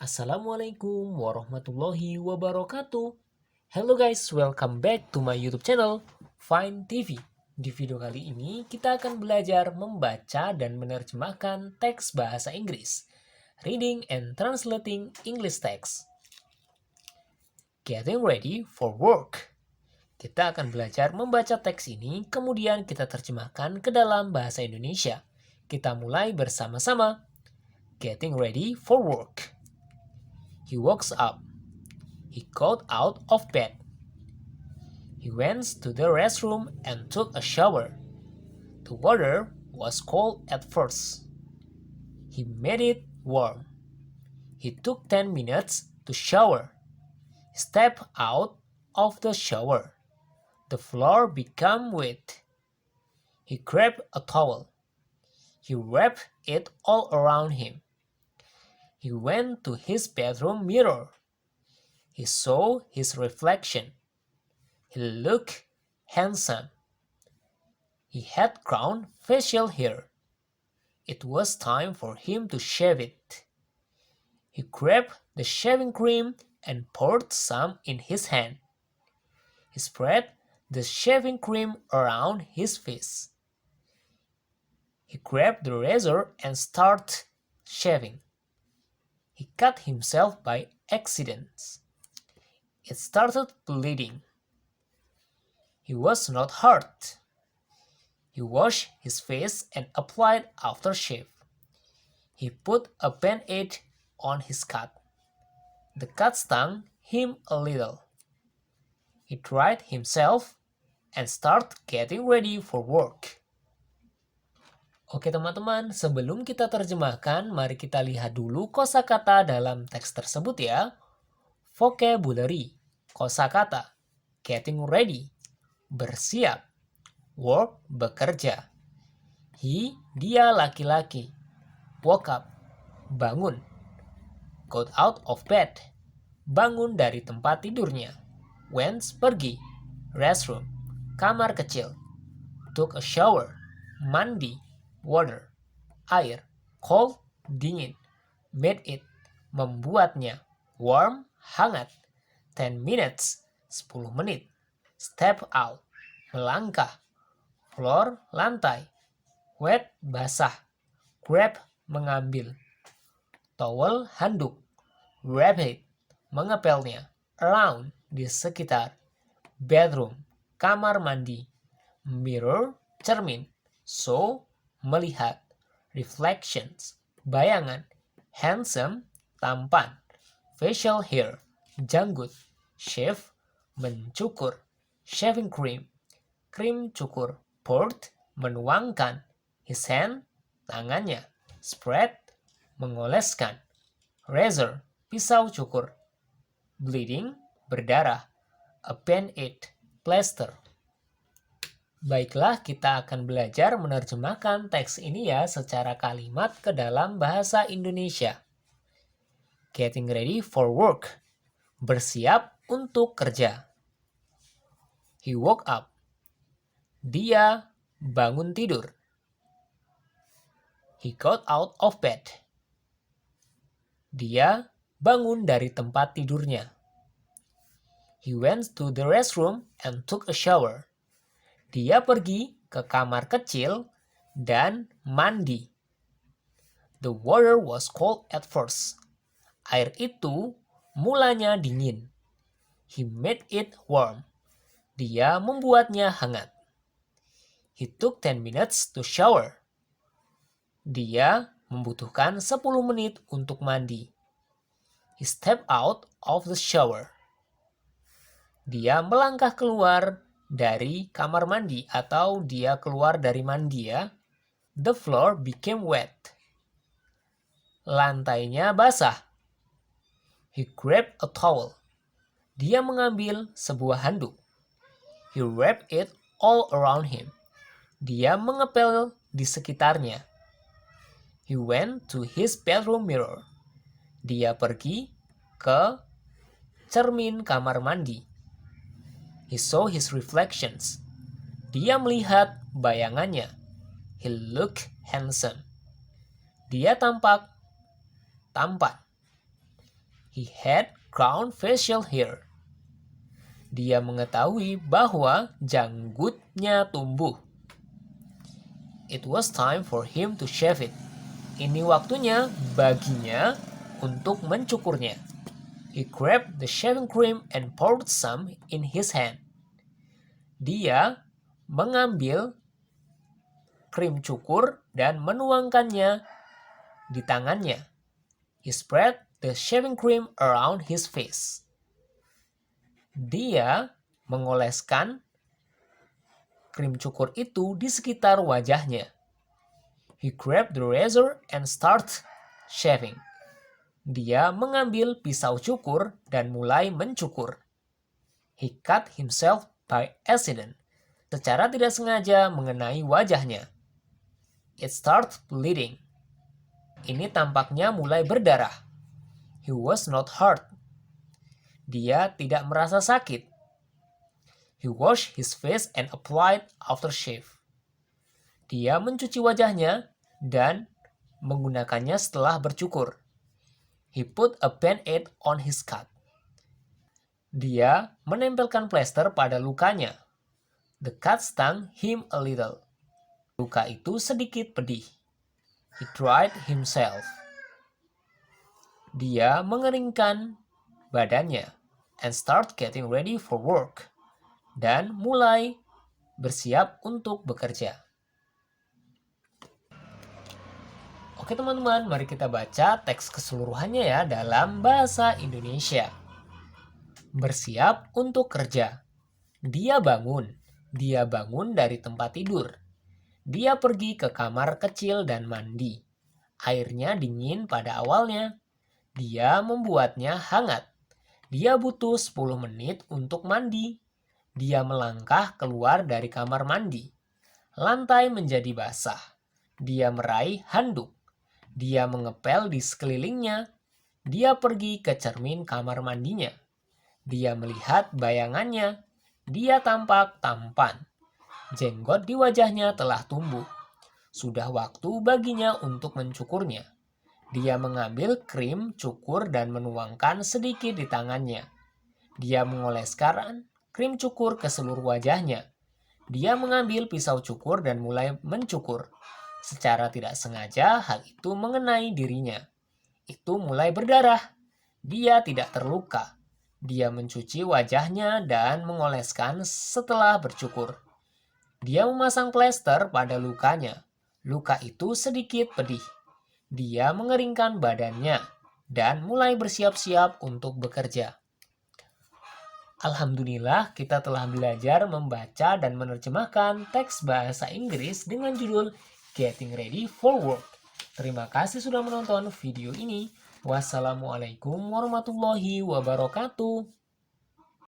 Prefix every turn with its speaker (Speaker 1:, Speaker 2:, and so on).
Speaker 1: Assalamualaikum warahmatullahi wabarakatuh. Hello guys, welcome back to my YouTube channel Fine TV. Di video kali ini kita akan belajar membaca dan menerjemahkan teks bahasa Inggris. Reading and translating English text. Getting ready for work. Kita akan belajar membaca teks ini, kemudian kita terjemahkan ke dalam bahasa Indonesia. Kita mulai bersama-sama. Getting ready for work. He wakes up. He got out of bed. He went to the restroom and took a shower. The water was cold at first. He made it warm. He took 10 minutes to shower. He stepped out of the shower. The floor became wet. He grabbed a towel. He wrapped it all around him. He went to his bedroom mirror. He saw his reflection. He looked handsome. He had crown facial hair. It was time for him to shave it. He grabbed the shaving cream and poured some in his hand. He spread the shaving cream around his face. He grabbed the razor and started shaving. He cut himself by accident. It started bleeding. He was not hurt. He washed his face and applied aftershave. He put a band-aid on his cut. The cut stung him a little. He dried himself and started getting ready for work. Oke teman-teman, sebelum kita terjemahkan, mari kita lihat dulu kosakata dalam teks tersebut ya. Vocabulary, kosakata. Getting ready, bersiap. Work, bekerja. He, dia laki-laki. Woke up, bangun. Got out of bed, bangun dari tempat tidurnya. Went, pergi. Restroom, kamar kecil. Took a shower, mandi. Water, air. Cold, dingin. Made it, membuatnya. Warm, hangat. 10 minutes, 10 menit. Step out, melangkah. Floor, lantai. Wet, basah. Grab, mengambil. Towel, handuk. Wrap it, mengepelnya. Around, di sekitar. Bedroom, kamar mandi. Mirror, cermin. So, melihat. Reflections, bayangan. Handsome, tampan. Facial hair, janggut. Shave, mencukur. Shaving cream, krim cukur. Poured, menuangkan. His hand, tangannya. Spread, mengoleskan. Razor, pisau cukur. Bleeding, berdarah. A band-aid, plaster. Baiklah, kita akan belajar menerjemahkan teks ini ya secara kalimat ke dalam bahasa Indonesia. Getting ready for work. Bersiap untuk kerja. He woke up. Dia bangun tidur. He got out of bed. Dia bangun dari tempat tidurnya. He went to the restroom and took a shower. Dia pergi ke kamar kecil dan mandi. The water was cold at first. Air itu mulanya dingin. He made it warm. Dia membuatnya hangat. He took 10 minutes to shower. Dia membutuhkan 10 menit untuk mandi. He stepped out of the shower. Dia melangkah keluar dari kamar mandi atau dia keluar dari mandi ya. The floor became wet. Lantainya basah. He grabbed a towel. Dia mengambil sebuah handuk. He wrapped it all around him. Dia mengepel di sekitarnya. He went to his bedroom mirror. Dia pergi ke cermin kamar mandi. He saw his reflections. Dia melihat bayangannya. He looked handsome. Dia tampak tampan. He had crown facial hair. Dia mengetahui bahwa janggutnya tumbuh. It was time for him to shave it. Ini waktunya baginya untuk mencukurnya. He grabbed the shaving cream and poured some in his hand. Dia mengambil krim cukur dan menuangkannya di tangannya. He spread the shaving cream around his face. Dia mengoleskan krim cukur itu di sekitar wajahnya. He grabbed the razor and started shaving. Dia mengambil pisau cukur dan mulai mencukur. He cut himself by accident. Secara tidak sengaja mengenai wajahnya. It started bleeding. Ini tampaknya mulai berdarah. He was not hurt. Dia tidak merasa sakit. He washed his face and applied aftershave. Dia mencuci wajahnya dan menggunakannya setelah bercukur. He put a band-aid on his cut. Dia menempelkan plester pada lukanya. The cut stung him a little. Luka itu sedikit pedih. He dried himself. Dia mengeringkan badannya and start getting ready for work. Dan mulai bersiap untuk bekerja. Oke teman-teman, mari kita baca teks keseluruhannya ya dalam bahasa Indonesia. Bersiap untuk kerja. Dia bangun dari tempat tidur. Dia pergi ke kamar kecil dan mandi. Airnya dingin pada awalnya. Dia membuatnya hangat. Dia butuh 10 menit untuk mandi. Dia melangkah keluar dari kamar mandi. Lantai menjadi basah. Dia meraih handuk. Dia mengepel di sekelilingnya. Dia pergi ke cermin kamar mandinya. Dia melihat bayangannya. Dia tampak tampan. Jenggot di wajahnya telah tumbuh. Sudah waktu baginya untuk mencukurnya. Dia mengambil krim cukur dan menuangkan sedikit di tangannya. Dia mengoleskan krim cukur ke seluruh wajahnya. Dia mengambil pisau cukur dan mulai mencukur. Secara tidak sengaja hal itu mengenai dirinya. Itu mulai berdarah. Dia tidak terluka. Dia mencuci wajahnya dan mengoleskan setelah bercukur. Dia memasang plester pada lukanya. Luka itu sedikit pedih. Dia mengeringkan badannya dan mulai bersiap-siap untuk bekerja. Alhamdulillah, kita telah belajar membaca dan menerjemahkan teks bahasa Inggris dengan judul Getting Ready for Work. Terima kasih sudah menonton video ini. Wassalamualaikum warahmatullahi wabarakatuh.